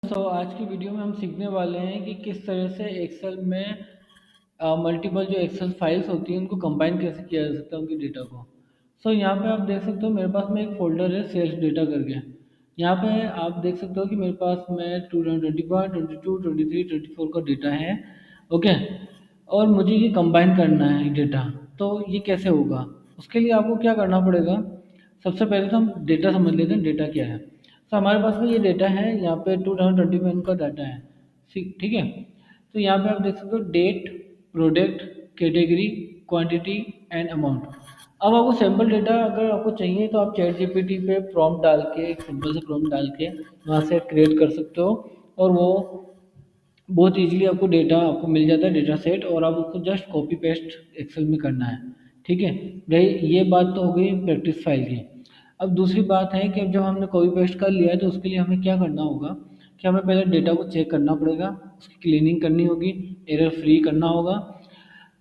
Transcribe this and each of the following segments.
आज की वीडियो में हम सीखने वाले हैं कि किस तरह से एक्सेल में मल्टीपल जो एक्सेल फाइल्स होती हैं उनको कंबाइन कैसे किया जा सकता है उनकी डेटा को। यहाँ पे आप देख सकते हो मेरे पास में एक फ़ोल्डर है सेल्स डेटा करके। यहाँ पे आप देख सकते हो कि मेरे पास में 2021, 22, 23, 24 का डेटा है। ओके। और मुझे ये कंबाइन करना है डेटा। तो ये कैसे होगा? उसके लिए आपको क्या करना पड़ेगा? सबसे पहले तो हम डेटा समझ लेते हैं डेटा क्या है। हमारे पास में ये डेटा है, यहाँ पे 2021 का डाटा है। ठीक ठीक है। तो यहाँ पे आप देख सकते हो date, product, category, quantity and amount. अब आपको सैम्पल डेटा अगर आपको चाहिए तो आप चैट जीपीटी पे प्रॉम्प्ट डाल के, एक सिंपल सा प्रॉम्प्ट डाल के वहाँ से क्रिएट कर सकते हो। और वो बहुत इजीली आपको डेटा आपको मिल जाता है, डेटा सेट, और आप उसको जस्ट कॉपी पेस्ट एक्सेल में करना है। ठीक है। भाई ये बात तो हो गई प्रैक्टिस फाइल की। अब दूसरी बात है कि जब हमने कॉपी पेस्ट कर लिया है तो उसके लिए हमें क्या करना होगा कि हमें पहले डेटा को चेक करना पड़ेगा, उसकी क्लीनिंग करनी होगी, एरर फ्री करना होगा।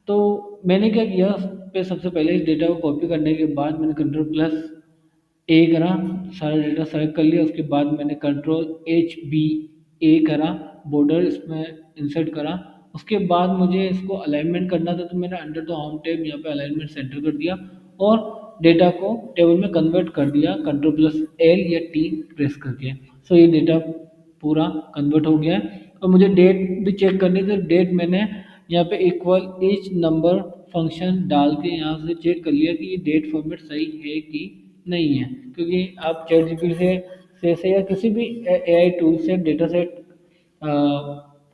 तो मैंने क्या किया, उस पे सबसे पहले इस डेटा को कॉपी करने के बाद मैंने कंट्रोल+A करा, सारा डेटा सेलेक्ट कर लिया। उसके बाद मैंने कंट्रोल+HB करा, बॉर्डर इसमें इंसर्ट करा। उसके बाद मुझे इसको अलाइनमेंट करना था तो मैंने अंडर द होम टैब यहाँ पे अलाइनमेंट सेंटर कर दिया और डेटा को टेबल में कन्वर्ट कर दिया कंट्रोल+L या T प्रेस करके। ये डेटा पूरा कन्वर्ट हो गया है। और मुझे डेट भी चेक करनी थी, तो डेट मैंने यहाँ पे इक्वल ईच नंबर फंक्शन डाल के यहाँ से चेक कर लिया कि ये डेट फॉर्मेट सही है कि नहीं है। क्योंकि आप चैट जीपीटी से या किसी भी एआई टूल से डेटा सेट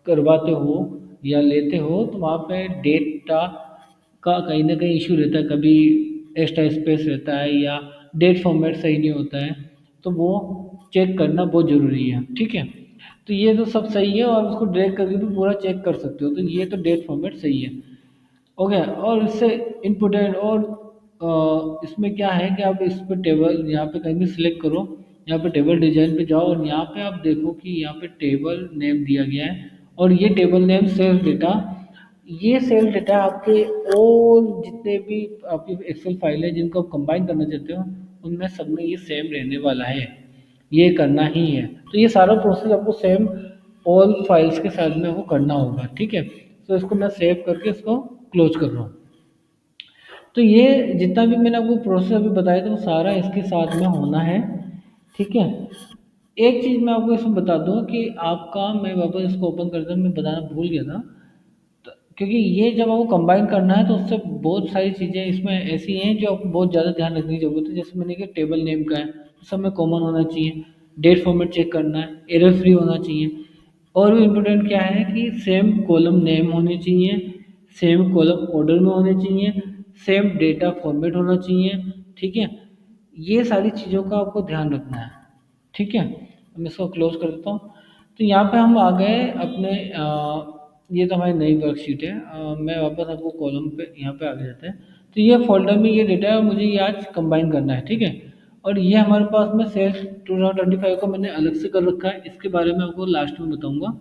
करवाते हो या लेते हो तो वहाँ पे डेटा का कहीं ना कहीं इशू रहता है, कभी एक्स्ट्रा स्पेस रहता है या डेट फॉर्मेट सही नहीं होता है। तो वो चेक करना बहुत ज़रूरी है। ठीक है। तो ये तो सब सही है और उसको ड्रैग करके भी पूरा चेक कर सकते हो। तो ये तो डेट फॉर्मेट सही है। ओके। और इससे इम्पोर्टेंट और इसमें क्या है कि आप इस पर टेबल यहाँ पे कहीं भी सिलेक्ट करो, यहाँ पे टेबल डिजाइन पे जाओ और यहाँ पे आप देखो कि यहाँ पे टेबल नेम दिया गया है और ये टेबल नेम सेल्स डेटा। ये सेल्स डेटा आपके और जितने भी आपकी एक्सेल फाइल है जिनको आप कंबाइन करना चाहते हो उनमें सब में ये सेम रहने वाला है, ये करना ही है। तो ये सारा प्रोसेस आपको सेम ऑल फाइल्स के साथ में वो करना होगा। ठीक है। इसको मैं सेव करके इसको क्लोज कर रहा हूँ। तो ये जितना भी मैंने आपको प्रोसेस अभी बताया था वो सारा इसके साथ में होना है। ठीक है। एक चीज़ मैं आपको इसमें बता दूं कि आपका, मैं वापस इसको ओपन करता हूँ, मैं बताना भूल गया था। क्योंकि ये जब आपको कंबाइन करना है तो उससे बहुत सारी चीज़ें इसमें ऐसी हैं जो आपको बहुत ज़्यादा ध्यान रखने की ज़रूरत है। जैसे मैंने कि टेबल नेम का है तो सब में कॉमन होना चाहिए, डेट फॉर्मेट चेक करना है, एरर फ्री होना चाहिए। और भी इम्पोर्टेंट क्या है कि सेम कॉलम नेम होने चाहिए, सेम कॉलम ऑर्डर में होने चाहिए, सेम डेटा फॉर्मेट होना चाहिए। ठीक है। ये सारी चीज़ों का आपको ध्यान रखना है। ठीक है। मैं इसको क्लोज कर देता हूँ। तो यहाँ पे हम आ गए अपने ये तो हमारी नई वर्कशीट है। मैं वापस आपको कॉलम पे यहाँ पे आगे जाते हैं। तो ये फोल्डर में ये डेटा है और मुझे ये आज कंबाइन करना है। ठीक है। और ये हमारे पास में सेल्स 2025 को मैंने अलग से कर रखा है, इसके बारे में आपको लास्ट में बताऊंगा।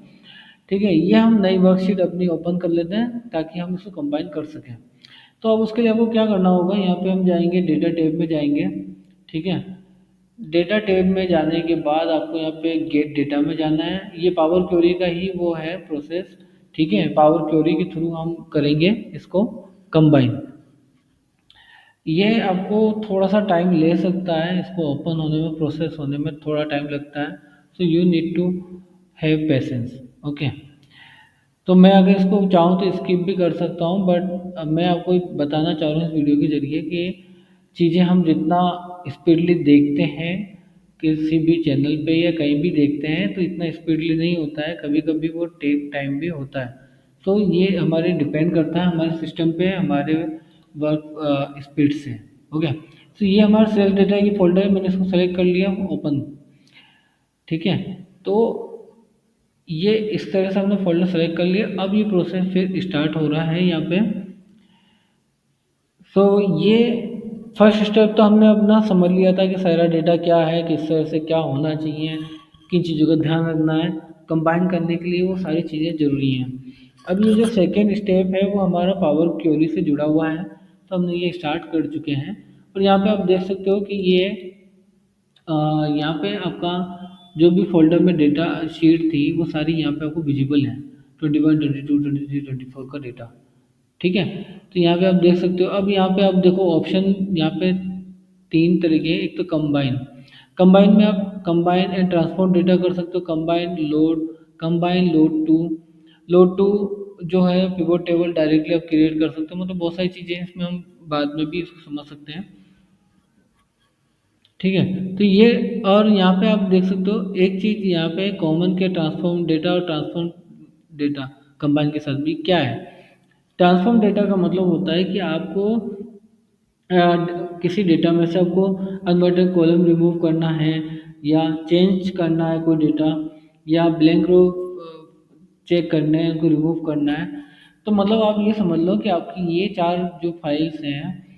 ठीक है। ये हम नई वर्कशीट अपनी ओपन कर लेते हैं ताकि हम इसको कंबाइन कर सकें। तो अब उसके लिए आपको क्या करना होगा, यहाँ पे हम जाएंगे डेटा टैब में जाएंगे। ठीक है। डेटा टैब में जाने के बाद आपको यहाँ पे गेट डेटा में जाना है। ये पावर क्वेरी का ही वो है प्रोसेस। ठीक है। पावर क्वेरी के थ्रू हम करेंगे इसको कंबाइन। ये आपको थोड़ा सा टाइम ले सकता है, इसको ओपन होने में, प्रोसेस होने में थोड़ा टाइम लगता है। So you need to have patience. Okay. तो मैं अगर इसको चाहूँ तो स्किप भी कर सकता हूँ, बट मैं आपको बताना चाह रहा हूँ इस वीडियो के जरिए कि चीज़ें हम जितना स्पीडली देखते हैं किसी भी चैनल पे या कहीं भी देखते हैं तो इतना स्पीडली नहीं होता है, कभी कभी वो टेक टाइम भी होता है। तो ये हमारे डिपेंड करता है हमारे सिस्टम पे, हमारे वर्क स्पीड से। ओके। ये हमारा सेल्स डेटा की फोल्डर है, मैंने इसको सेलेक्ट कर लिया, ओपन। ठीक है। तो ये इस तरह से हमने फोल्डर सेलेक्ट कर लिया। अब ये प्रोसेस फिर स्टार्ट हो रहा है यहाँ पे। ये फर्स्ट स्टेप तो हमने अपना समझ लिया था कि सारा डेटा क्या है, किस तरह से क्या होना चाहिए, किन चीज़ों का ध्यान रखना है, कंबाइन करने के लिए वो सारी चीज़ें ज़रूरी हैं। अब ये जो सेकेंड स्टेप है वो हमारा पावर क्वेरी से जुड़ा हुआ है, तो हमने ये स्टार्ट कर चुके हैं। और यहाँ पे आप देख सकते हो कि ये यहाँ पे आपका जो भी फ़ोल्डर में डेटा शीट थी वो सारी यहाँ पे आपको विजिबल है, 21, 22, 23, 24 का डेटा। ठीक है, तो यहाँ पे आप देख सकते हो। अब यहाँ पे आप देखो ऑप्शन यहाँ पे तीन तरीके हैं। एक तो कंबाइन, कंबाइन में आप कंबाइन एंड ट्रांसफॉर्म डेटा कर सकते हो, कंबाइन लोड टू जो है पिवोट टेबल डायरेक्टली आप क्रिएट कर सकते हो। मतलब बहुत सारी चीज़ें हैं इसमें, हम बाद में भी इसको समझ सकते हैं। ठीक है, तो ये और यहाँ पे आप देख सकते हो एक चीज़ यहाँ पे कॉमन के ट्रांसफॉर्म डेटा और ट्रांसफॉर्म डेटा कंबाइन के साथ भी क्या है। ट्रांसफॉर्म डेटा का मतलब होता है कि आपको किसी डेटा में से आपको अनवांटेड कॉलम रिमूव करना है या चेंज करना है कोई डेटा, या ब्लैंक रो चेक करने हैं, उनको रिमूव करना है। तो मतलब आप ये समझ लो कि आपकी ये चार जो फाइल्स हैं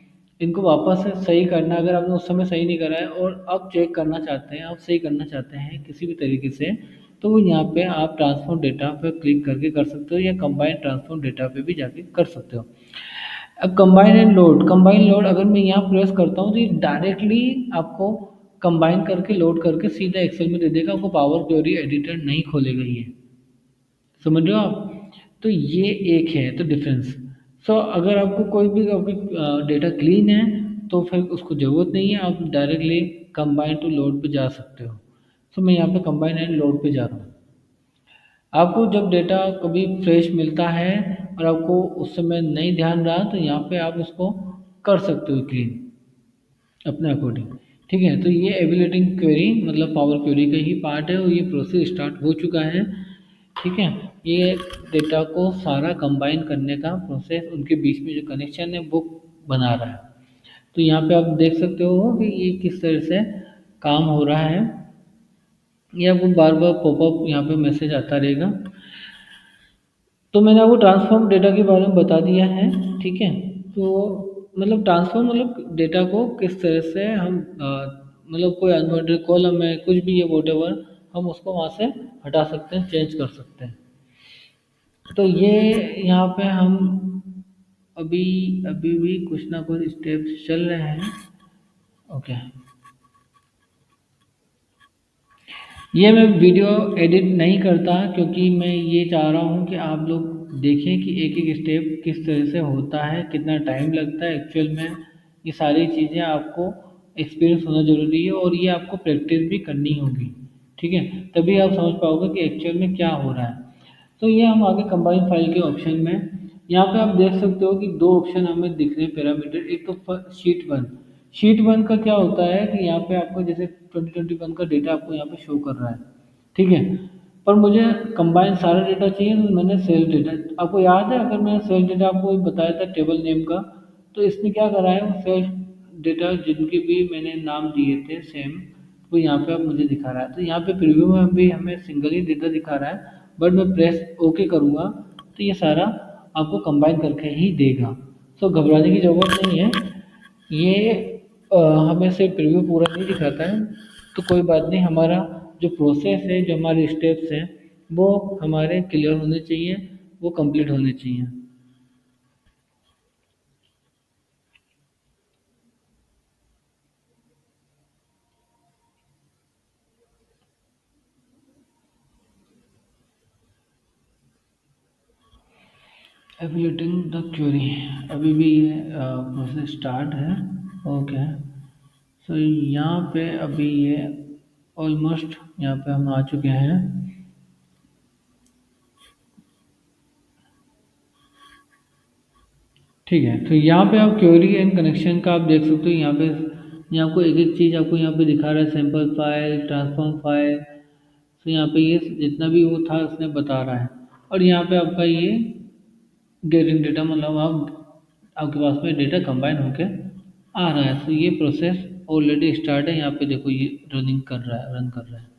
इनको वापस से सही करना है। अगर आपने उस समय सही नहीं करा है और अब चेक करना चाहते हैं, आप सही करना चाहते हैं किसी भी तरीके से, तो वो यहाँ पे आप ट्रांसफॉर्म डेटा पे क्लिक करके कर सकते हो या कंबाइन ट्रांसफॉर्म डेटा पे भी जाके कर सकते हो। अब कंबाइन लोड अगर मैं यहाँ प्रेस करता हूँ तो ये डायरेक्टली आपको कंबाइन करके लोड करके सीधा एक्सेल में दे देगा, आपको पावर क्वेरी एडिटर नहीं खोलेगा ये। समझ रहे हो आप? तो ये एक है तो डिफरेंस। सो अगर आपको कोई भी आपकी डेटा क्लीन है तो फिर उसको ज़रूरत नहीं है, आप डायरेक्टली कंबाइन टू लोड पे जा सकते हो। सो मैं यहाँ पे कंबाइन एंड लोड पे जा रहा हूँ। आपको जब डेटा कभी फ्रेश मिलता है और आपको उस समय नहीं ध्यान रहा तो यहाँ पे आप उसको कर सकते हो क्लीन अपने अकॉर्डिंग। ठीक है, तो ये एवेल्यूएटिंग क्वेरी मतलब पावर क्वेरी का ही पार्ट है और ये प्रोसेस स्टार्ट हो चुका है। ठीक है, ये डेटा को सारा कंबाइन करने का प्रोसेस, उनके बीच में जो कनेक्शन है वो बना रहा है। तो यहाँ पे आप देख सकते हो कि ये किस तरह से काम हो रहा है। ये आपको बार बार पॉपअप यहाँ पे मैसेज आता रहेगा। तो मैंने आपको ट्रांसफॉर्म डेटा के बारे में बता दिया है। ठीक है, तो मतलब ट्रांसफॉर्म मतलब डेटा को किस तरह से हम मतलब कोई अनवांटेड कॉलम है कुछ भी है वोटेवर, हम उसको वहाँ से हटा सकते हैं, चेंज कर सकते हैं। तो ये यहाँ पे हम अभी अभी भी कुछ ना कुछ स्टेप्स चल रहे हैं। ओके, ये मैं वीडियो एडिट नहीं करता क्योंकि मैं ये चाह रहा हूँ कि आप लोग देखें कि एक एक स्टेप किस तरह से होता है, कितना टाइम लगता है एक्चुअल में। ये सारी चीज़ें आपको एक्सपीरियंस होना ज़रूरी है और ये आपको प्रैक्टिस भी करनी होगी। ठीक है, तभी आप समझ पाओगे कि एक्चुअल में क्या हो रहा है। तो ये हम आगे कंबाइन फाइल के ऑप्शन में, यहाँ पे आप देख सकते हो कि दो ऑप्शन हमें दिख रहे हैं पैरामीटर। एक तो शीट वन, शीट वन का क्या होता है कि यहाँ पे आपको जैसे 2021 का डेटा आपको यहाँ पे शो कर रहा है। ठीक है, पर मुझे कंबाइन सारा डेटा चाहिए तो मैंने सेल डेटा, आपको याद है अगर मैंने सेल डेटा आपको बताया था टेबल नेम का, तो इसने क्या करा है वो सेल डेटा जिनके भी मैंने नाम दिए थे सेम, वो यहाँ पे अब मुझे दिखा रहा है। तो यहाँ पे प्रीव्यू में भी हमें सिंगल ही डेटा दिखा रहा है, बट मैं प्रेस ओके करूँगा तो ये सारा आपको कंबाइन करके ही देगा। सो घबराने की ज़रूरत नहीं है। ये हमें सिर्फ प्रीव्यू पूरा नहीं दिखाता है, तो कोई बात नहीं। हमारा जो प्रोसेस है, जो हमारे स्टेप्स हैं, वो हमारे क्लियर होने चाहिए, वो कंप्लीट होने चाहिए। एवेल्यूएटिंग द क्वेरी, अभी भी ये प्रोसेस स्टार्ट है। ओके, सो यहाँ पे अभी ये ऑलमोस्ट यहाँ पे हम आ चुके हैं। ठीक है, तो यहाँ पे आप क्वेरी एंड कनेक्शन का आप देख सकते हो। यहाँ पे ये आपको एक एक चीज़ आपको यहाँ पे दिखा रहा है, सैम्पल फाइल, ट्रांसफॉर्म फाइल। तो यहाँ पे ये जितना भी वो था उसने बता रहा है। और यहाँ पे आपका ये गेटिंग डेटा मतलब आप आपके पास में डेटा कंबाइन होके आ रहा है। तो ये प्रोसेस ऑलरेडी स्टार्ट है। यहाँ पे देखो ये रनिंग कर रहा है, रन कर रहा है।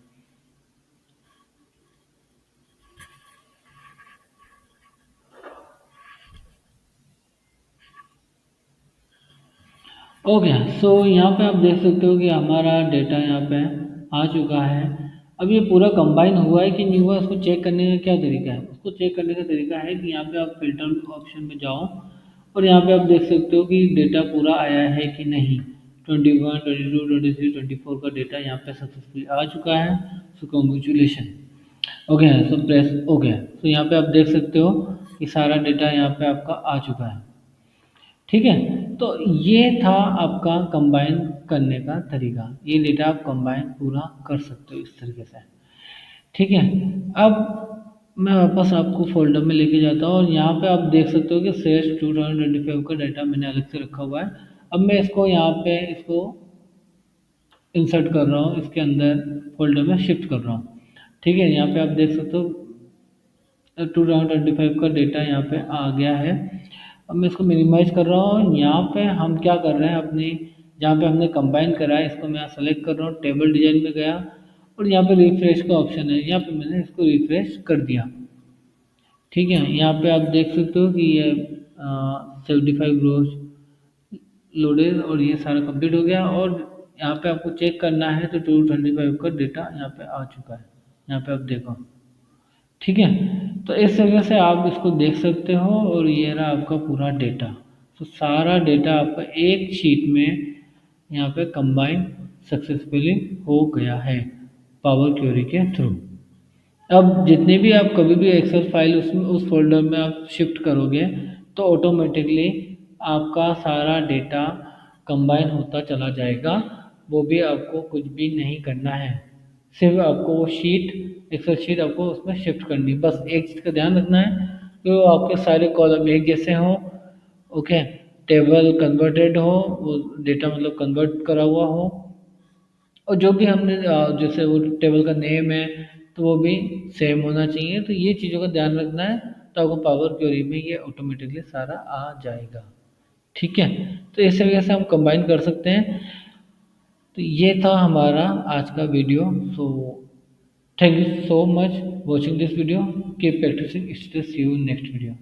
ओके, सो यहाँ पे आप देख सकते हो कि हमारा डेटा यहाँ पे आ चुका है। अब ये पूरा कंबाइन हुआ है कि नहीं हुआ, उसको चेक करने का क्या तरीका है। उसको चेक करने का तरीका है कि यहाँ पे आप फिल्टर ऑप्शन में जाओ और यहाँ पे आप देख सकते हो कि डेटा पूरा आया है कि नहीं। 21, 22, 23, 24 का डेटा यहाँ पे सक्सेसफुली आ चुका है। So congratulation. ओके है, सो प्रेस ओके है। तो यहाँ पे आप देख सकते हो कि सारा डेटा यहाँ पे आपका आ चुका है। ठीक है, तो ये था आपका कंबाइन करने का तरीका। ये डेटा आप कंबाइन पूरा कर सकते हो इस तरीके से। ठीक है, अब मैं वापस आपको फोल्डर में लेके जाता हूँ और यहाँ पे आप देख सकते हो कि सेल्स 2025 का डाटा मैंने अलग से रखा हुआ है। अब मैं इसको यहाँ पे इसको इंसर्ट कर रहा हूँ, इसके अंदर फोल्डर में शिफ्ट कर रहा हूँ। ठीक है, यहाँ पे आप देख सकते हो 2025 का डेटा यहाँ पे आ गया है। अब मैं इसको मिनिमाइज कर रहा हूँ। यहाँ पे हम क्या कर रहे हैं, अपनी जहाँ पे हमने कंबाइन करा है इसको मैं यहाँ सेलेक्ट कर रहा हूँ, टेबल डिजाइन में गया और यहाँ पे रिफ्रेश का ऑप्शन है, यहाँ पे मैंने इसको रिफ्रेश कर दिया। ठीक है, यहाँ पे आप देख सकते हो कि ये 75 रोज लोडेड और ये सारा कंप्लीट हो गया। और यहाँ पे आपको चेक करना है तो 225 का डेटा यहाँ पे आ चुका है। यहाँ पे आप देखो। ठीक है, तो इस तरह से आप इसको देख सकते हो और ये रहा आपका पूरा डेटा। तो सारा डेटा आपका एक शीट में यहाँ पे कंबाइन सक्सेसफुली हो गया है पावर क्वेरी के थ्रू। अब जितने भी आप कभी भी एक्सेल फाइल उसमें उस फोल्डर में आप शिफ्ट करोगे तो ऑटोमेटिकली आपका सारा डेटा कंबाइन होता चला जाएगा। वो भी आपको कुछ भी नहीं करना है, सिर्फ आपको वो शीट एक्सेल शीट आपको उसमें शिफ्ट करनी है। बस एक चीज़ का ध्यान रखना है कि वो आपके सारे कॉलम एक जैसे हों। ओके, टेबल कन्वर्टेड हो, वो डेटा मतलब कन्वर्ट करा हुआ हो, और जो भी हमने जैसे वो टेबल का नेम है तो वो भी सेम होना चाहिए। तो ये चीज़ों का ध्यान रखना है, तो आपको पावर क्वेरी में ये ऑटोमेटिकली सारा आ जाएगा। ठीक है, तो इस तरीके से हम कंबाइन कर सकते हैं। तो ये था हमारा आज का video. So thank you so much watching this video, keep practising, stay see you next video.